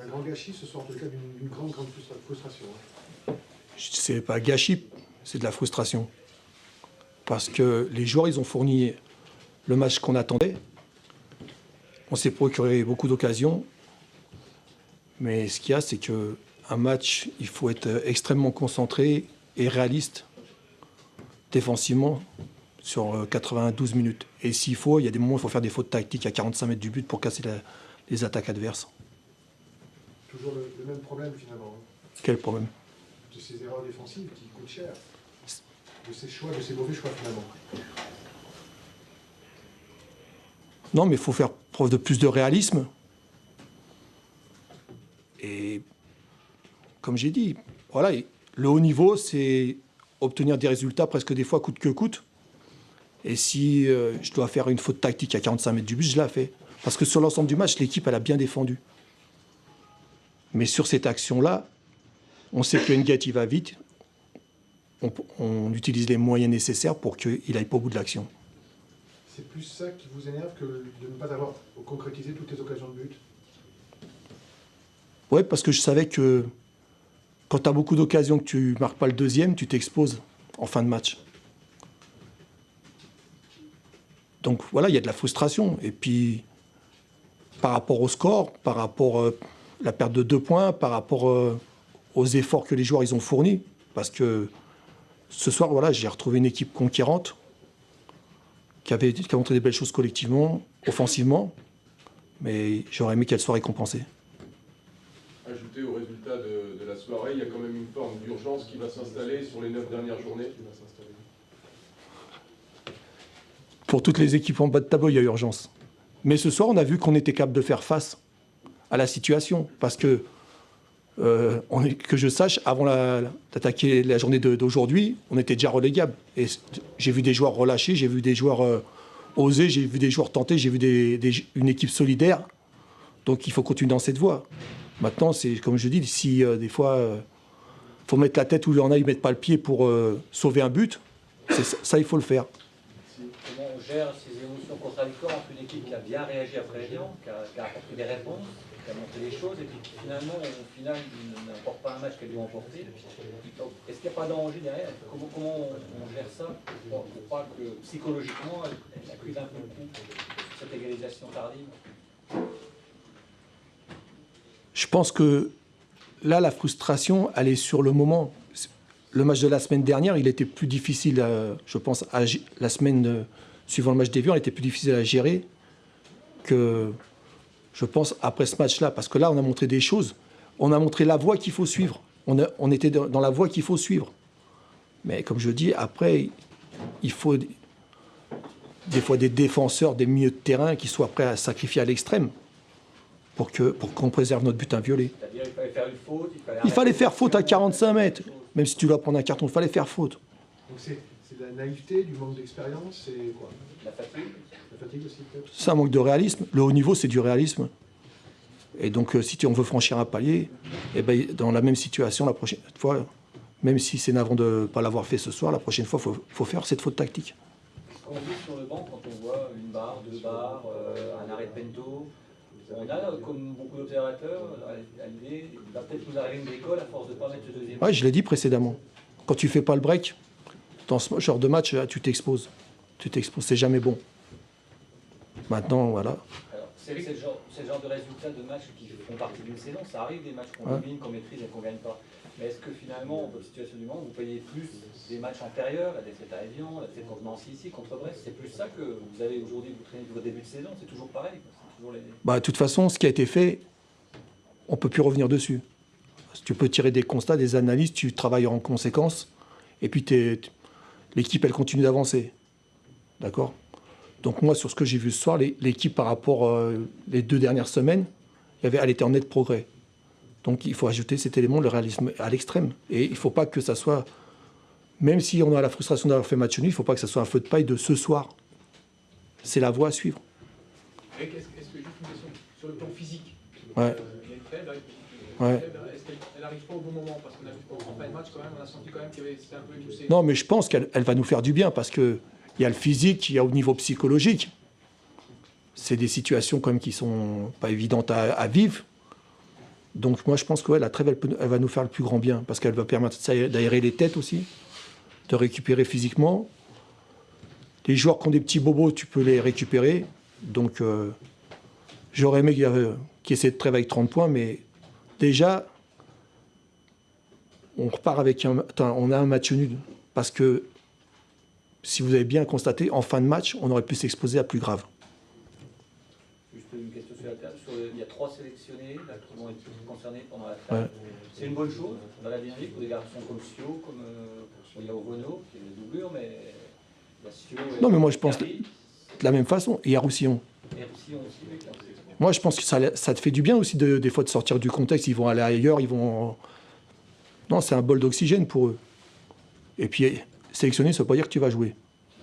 Un grand gâchis, ce soit en tout cas d'une grande frustration. C'est pas gâchis, c'est de la frustration. Parce que les joueurs, ils ont fourni le match qu'on attendait. On s'est procuré beaucoup d'occasions. Mais ce qu'il y a, c'est qu'un match, il faut être extrêmement concentré et réaliste défensivement sur 92 minutes. Et s'il faut, il y a des moments où il faut faire des fautes tactiques à 45 mètres du but pour casser les attaques adverses. Toujours le même problème finalement. Quel problème? De ces erreurs défensives qui coûtent cher. De ces choix, de ces mauvais choix finalement. Non, mais il faut faire preuve de plus de réalisme. Et comme j'ai dit, voilà, le haut niveau, c'est obtenir des résultats presque des fois coûte que coûte. Et si je dois faire une faute tactique à 45 mètres du but, je la fais. Parce que sur l'ensemble du match, l'équipe, elle a bien défendu. Mais sur cette action-là, on sait que Ngati va vite. On utilise les moyens nécessaires pour qu'il n'aille pas au bout de l'action. C'est plus ça qui vous énerve que de ne pas avoir concrétisé toutes les occasions de but? Oui, parce que je savais que quand tu as beaucoup d'occasions que tu ne marques pas le deuxième, tu t'exposes en fin de match. Donc voilà, il y a de la frustration. Et puis, par rapport au score, par rapport à la perte de 2 points, par rapport aux efforts que les joueurs ils ont fournis, parce que ce soir, voilà, j'ai retrouvé une équipe conquérante qui a montré des belles choses collectivement, offensivement, mais j'aurais aimé qu'elle soit récompensée. Ajouté au résultat de la soirée, il y a quand même une forme d'urgence qui va s'installer sur les 9 dernières journées. Pour toutes les équipes en bas de tableau, il y a urgence. Mais ce soir, on a vu qu'on était capable de faire face à la situation. Parce que, que je sache, avant d'attaquer la journée d'aujourd'hui, on était déjà relégable. Et j'ai vu des joueurs relâchés, j'ai vu des joueurs oser, j'ai vu des joueurs tenter, j'ai vu une équipe solidaire. Donc il faut continuer dans cette voie. Maintenant, c'est comme je dis, si des fois, faut mettre la tête où il y en a, ils ne mettent pas le pied pour sauver un but, ça, il faut le faire. Comment on gère ces émotions contradictoires entre une équipe qui a bien réagi après Lyon, qui a apporté des réponses, qui a montré les choses, et puis qui finalement, au final, n'emporte pas un match qu'elle doit emporter. Est-ce qu'il n'y a pas d'enjeu derrière? Comment on gère ça pour pas que psychologiquement, elle accuse un peu le coup, cette égalisation tardive? Je pense que là, la frustration, elle est sur le moment. Le match de la semaine dernière, il était plus difficile, je pense, la semaine suivant le match d'Évian, il était plus difficile à gérer que, je pense, après ce match-là. Parce que là, on a montré des choses. On a montré la voie qu'il faut suivre. On était dans la voie qu'il faut suivre. Mais comme je dis, après, il faut des fois des défenseurs, des milieux de terrain qui soient prêts à sacrifier à l'extrême pour qu'on préserve notre but inviolé. C'est-à-dire qu'il fallait faire une faute, il fallait faire faute à 45 mètres. Même si tu dois prendre un carton, il fallait faire faute. Donc c'est de la naïveté, du manque d'expérience, c'est quoi? La fatigue. La fatigue aussi peut-être? C'est un manque de réalisme. Le haut niveau, c'est du réalisme. Et donc, si on veut franchir un palier, eh ben, dans la même situation, la prochaine fois, même si c'est navrant de ne pas l'avoir fait ce soir, la prochaine fois, il faut faire cette faute tactique. On dit sur le banc, quand on voit une barre, 2 barres, un arrêt de Pento, on a, comme beaucoup d'observateurs, l'idée, il va peut-être nous arriver une bricole à force de ne pas mettre ce deuxième. Oui, je l'ai dit précédemment. Quand tu ne fais pas le break, dans ce genre de match, tu t'exposes. Tu t'exposes, c'est jamais bon. Maintenant, voilà. Alors, c'est le genre de résultats de matchs qui font partie d'une saison. Ça arrive des matchs qu'on domine, qu'on maîtrise et qu'on ne gagne pas. Mais est-ce que finalement, votre situation du monde, vous payez plus des matchs antérieurs, la défaite à Evian, la défaite contre Nancy ici, contre Brest? C'est plus ça que vous avez aujourd'hui, vous traînez votre début de saison? C'est toujours pareil, quoi. De toute façon, ce qui a été fait, on ne peut plus revenir dessus. Tu peux tirer des constats, des analyses, tu travailles en conséquence, et puis l'équipe, elle continue d'avancer. D'accord? Donc moi, sur ce que j'ai vu ce soir, l'équipe par rapport les 2 dernières semaines, elle était en net progrès. Donc il faut ajouter cet élément, le réalisme à l'extrême. Et il ne faut pas que ça soit, même si on a la frustration d'avoir fait match nul, il ne faut pas que ça soit un feu de paille de ce soir. C'est la voie à suivre. Est-ce que juste une question sur le plan physique? Ouais. Il y a une faible, est-ce qu'elle n'arrive pas au bon moment? Parce qu'on a vu qu'en fin de match, quand même, on a senti quand même qu'il y avait c'était un peu émoussé. Non, mais je pense qu'elle va nous faire du bien parce qu'il y a le physique, il y a au niveau psychologique. c'est des situations quand même qui sont pas évidentes à vivre. Donc moi je pense que ouais, la trêve elle va nous faire le plus grand bien parce qu'elle va permettre d'aérer les têtes aussi, de récupérer physiquement. Les joueurs qui ont des petits bobos, tu peux les récupérer. Donc j'aurais aimé qu'il y ait cette trêve avec 30 points, mais déjà on repart avec on a un match nul parce que si vous avez bien constaté, en fin de match, on aurait pu s'exposer à plus grave. Juste une question sur la table. Il y a 3 sélectionnés là, qui vont être concernés pendant la table. Ouais. C'est une bonne chose dans la dynamique pour des garçons comme Sio, comme il y a Ovono, qui est une doublure, mais il y a Sio. Non, mais moi je pense de la même façon. Et à Roussillon. Et Roussillon aussi, oui. Moi je pense que ça te fait du bien aussi des fois de sortir du contexte. Ils vont aller ailleurs, ils vont. Non, c'est un bol d'oxygène pour eux. Et puis, sélectionner, ça ne veut pas dire que tu vas jouer.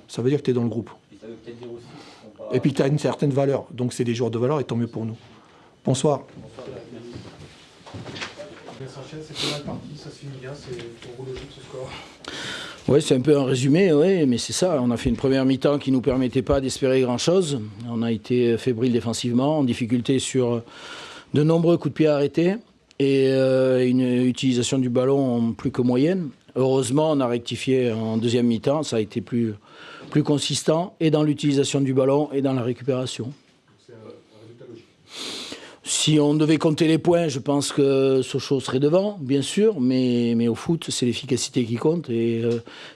Ça veut dire que tu es dans le groupe. Et ça veut peut-être dire aussi et puis tu as une certaine valeur. Donc c'est des joueurs de valeur et tant mieux pour nous. Bonsoir. Bonsoir. C'est mal parti, ça se finit bien, c'est pour logique ce score. Oui, c'est un peu un résumé, ouais, mais c'est ça. On a fait une première mi-temps qui ne nous permettait pas d'espérer grand-chose. On a été fébrile défensivement, en difficulté sur de nombreux coups de pied arrêtés et une utilisation du ballon plus que moyenne. Heureusement, on a rectifié en deuxième mi-temps. Ça a été plus consistant et dans l'utilisation du ballon et dans la récupération. C'est un résultat logique. Si on devait compter les points, je pense que Sochaux serait devant, bien sûr, mais au foot, c'est l'efficacité qui compte. Et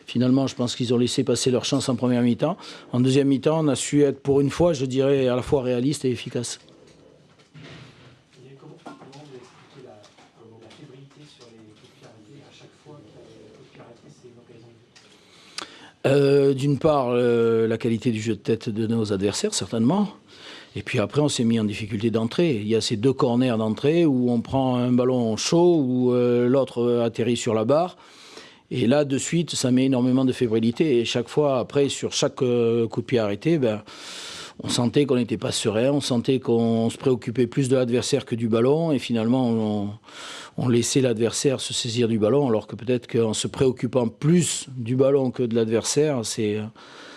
finalement, je pense qu'ils ont laissé passer leur chance en première mi-temps. En deuxième mi-temps, on a su être, pour une fois, je dirais, à la fois réaliste et efficace. Comment vous expliquez la fébrilité sur les coups de pied arrêtés à chaque fois que le coup de pied arrêté, c'est une occasion? D'une part, la qualité du jeu de tête de nos adversaires, certainement. Et puis après, on s'est mis en difficulté d'entrée. Il y a ces 2 corners d'entrée où on prend un ballon chaud, où l'autre atterrit sur la barre. Et là, de suite, ça met énormément de fébrilité. Et chaque fois, après, sur chaque coup de pied arrêté, on sentait qu'on n'était pas serein, on sentait qu'on se préoccupait plus de l'adversaire que du ballon. Et finalement, on laissait l'adversaire se saisir du ballon, alors que peut-être qu'en se préoccupant plus du ballon que de l'adversaire,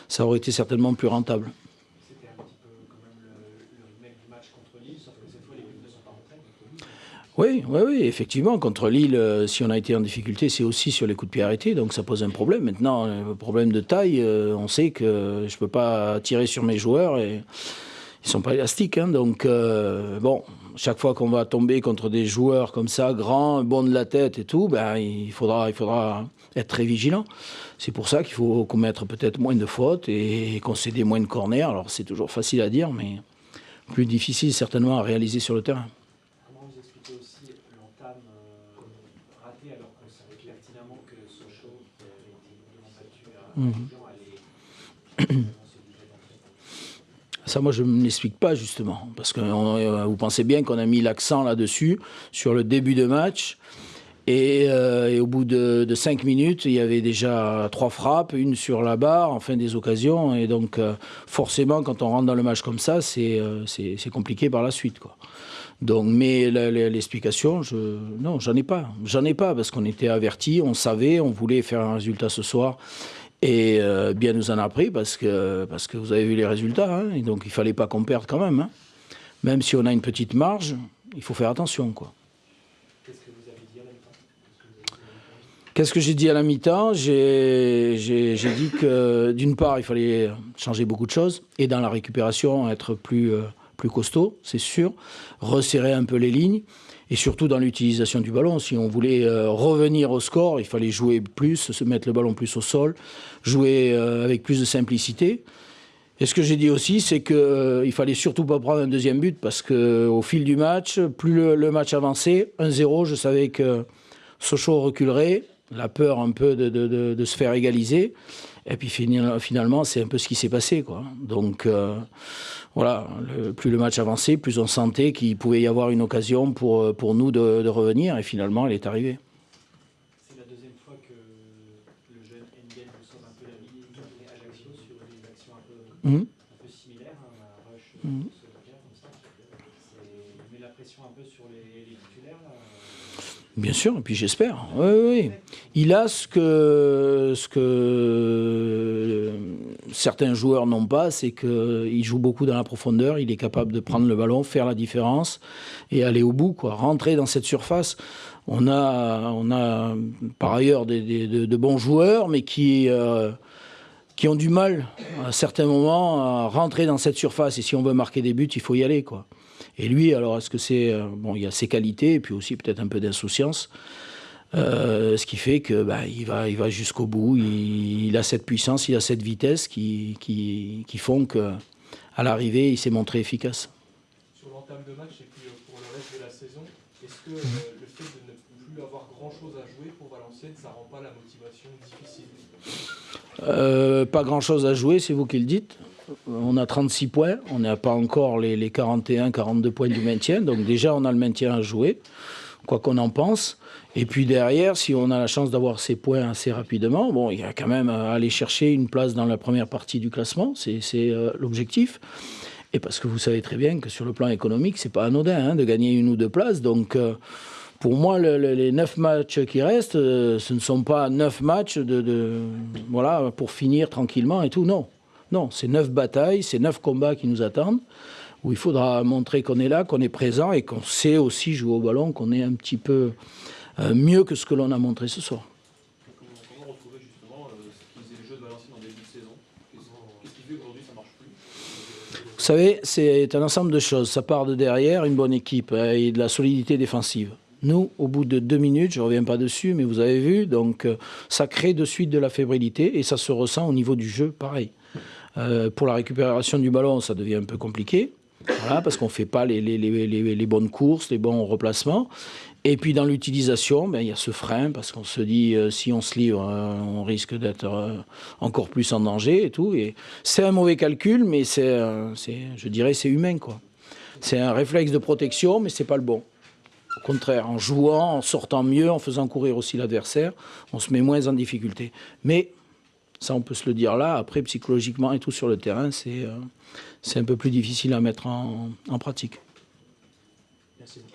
ça aurait été certainement plus rentable. C'était un petit peu quand même le remake du match contre Lille, sauf que cette fois, les buts ne sont pas rentrés. Oui, effectivement. Contre Lille, si on a été en difficulté, c'est aussi sur les coups de pied arrêtés, donc ça pose un problème. Maintenant, le problème de taille, on sait que je ne peux pas tirer sur mes joueurs et ils ne sont pas élastiques. Donc, chaque fois qu'on va tomber contre des joueurs comme ça, grands, bons de la tête et tout, il faudra être très vigilant. C'est pour ça qu'il faut commettre peut-être moins de fautes et concéder moins de corners. Alors, c'est toujours facile à dire, mais plus difficile certainement à réaliser sur le terrain. Comment vous expliquez aussi l'entame ratée alors qu'on savait pertinemment que Sochaux, qui avait été lourdement battu à Lyon, allait Ça, moi, je ne m'explique pas, justement. Parce que vous pensez bien qu'on a mis l'accent là-dessus, sur le début de match. Et au bout de 5 minutes, il y avait déjà 3 frappes, une sur la barre, enfin des occasions. Et donc, forcément, quand on rentre dans le match comme ça, c'est compliqué par la suite, quoi. Donc, mais l'explication, non, j'en ai pas. J'en ai pas, parce qu'on était avertis, on savait, on voulait faire un résultat ce soir. Et bien nous en a pris, parce que vous avez vu les résultats. Et donc, il ne fallait pas qu'on perde quand même. Même si on a une petite marge, il faut faire attention, quoi. Qu'est-ce que vous avez dit à la mi-temps? Qu'est-ce que j'ai dit à la mi-temps? J'ai dit que, d'une part, il fallait changer beaucoup de choses. Et dans la récupération, être plus costaud, c'est sûr. Resserrer un peu les lignes. Et surtout dans l'utilisation du ballon. Si on voulait revenir au score, il fallait jouer plus, se mettre le ballon plus au sol, jouer avec plus de simplicité. Et ce que j'ai dit aussi, c'est qu'il fallait surtout pas prendre un deuxième but, parce qu'au fil du match, plus le match avançait, 1-0, je savais que Sochaux reculerait, la peur un peu de se faire égaliser. Et puis finalement, c'est un peu ce qui s'est passé, quoi. Donc voilà, plus le match avançait, plus on sentait qu'il pouvait y avoir une occasion pour nous de revenir. Et finalement, elle est arrivée. C'est la deuxième fois que le jeune Engel vous sauve un peu la vie et Ajaccio sur des actions un peu similaires, un rush sauvegarde comme ça. Mais la pression un peu sur les titulaires là. Bien sûr, et puis j'espère. Oui, oui. Il a ce que certains joueurs n'ont pas, c'est qu'il joue beaucoup dans la profondeur, il est capable de prendre le ballon, faire la différence et aller au bout, quoi. Rentrer dans cette surface. On a par ailleurs de bons joueurs, mais qui ont du mal à certains moments à rentrer dans cette surface. Et si on veut marquer des buts, il faut y aller, quoi. Et lui, alors, est-ce que c'est... bon, il y a ses qualités, et puis aussi peut-être un peu d'insouciance, ce qui fait que il va jusqu'au bout. Il a cette puissance, il a cette vitesse qui font qu'à l'arrivée, il s'est montré efficace. Sur l'entame de match et puis pour le reste de la saison, est-ce que le fait de ne plus avoir grand-chose à jouer pour Valenciennes, ça rend pas la motivation difficile? Pas grand-chose à jouer, c'est vous qui le dites. On a 36 points, on n'a pas encore les 41, 42 points du maintien. Donc déjà, on a le maintien à jouer, quoi qu'on en pense. Et puis derrière, si on a la chance d'avoir ces points assez rapidement, bon, il y a quand même à aller chercher une place dans la première partie du classement. C'est l'objectif. Et parce que vous savez très bien que sur le plan économique, c'est pas anodin de gagner 1 ou 2 places. Donc... pour moi, les 9 matchs qui restent, ce ne sont pas 9 matchs voilà, pour finir tranquillement et tout. Non, non, c'est 9 batailles, c'est 9 combats qui nous attendent, où il faudra montrer qu'on est là, qu'on est présent et qu'on sait aussi jouer au ballon, qu'on est un petit peu mieux que ce que l'on a montré ce soir. Comment retrouver justement ce qui faisait le jeu de Valenciennes en début de saison? Qu'est-ce qui fait qu'aujourd'hui ça marche plus? Vous savez, c'est un ensemble de choses. Ça part de derrière, une bonne équipe et de la solidité défensive. Nous, au bout de 2 minutes, je ne reviens pas dessus, mais vous avez vu, donc ça crée de suite de la fébrilité et ça se ressent au niveau du jeu, pareil. Pour la récupération du ballon, ça devient un peu compliqué, voilà, parce qu'on ne fait pas les bonnes courses, les bons replacements. Et puis dans l'utilisation, il y a ce frein, parce qu'on se dit, si on se livre, on risque d'être encore plus en danger et tout. Et c'est un mauvais calcul, mais je dirais c'est humain, quoi. C'est un réflexe de protection, mais ce n'est pas le bon. Au contraire, en jouant, en sortant mieux, en faisant courir aussi l'adversaire, on se met moins en difficulté. Mais, ça on peut se le dire là, après psychologiquement et tout sur le terrain, c'est un peu plus difficile à mettre en pratique. Merci beaucoup.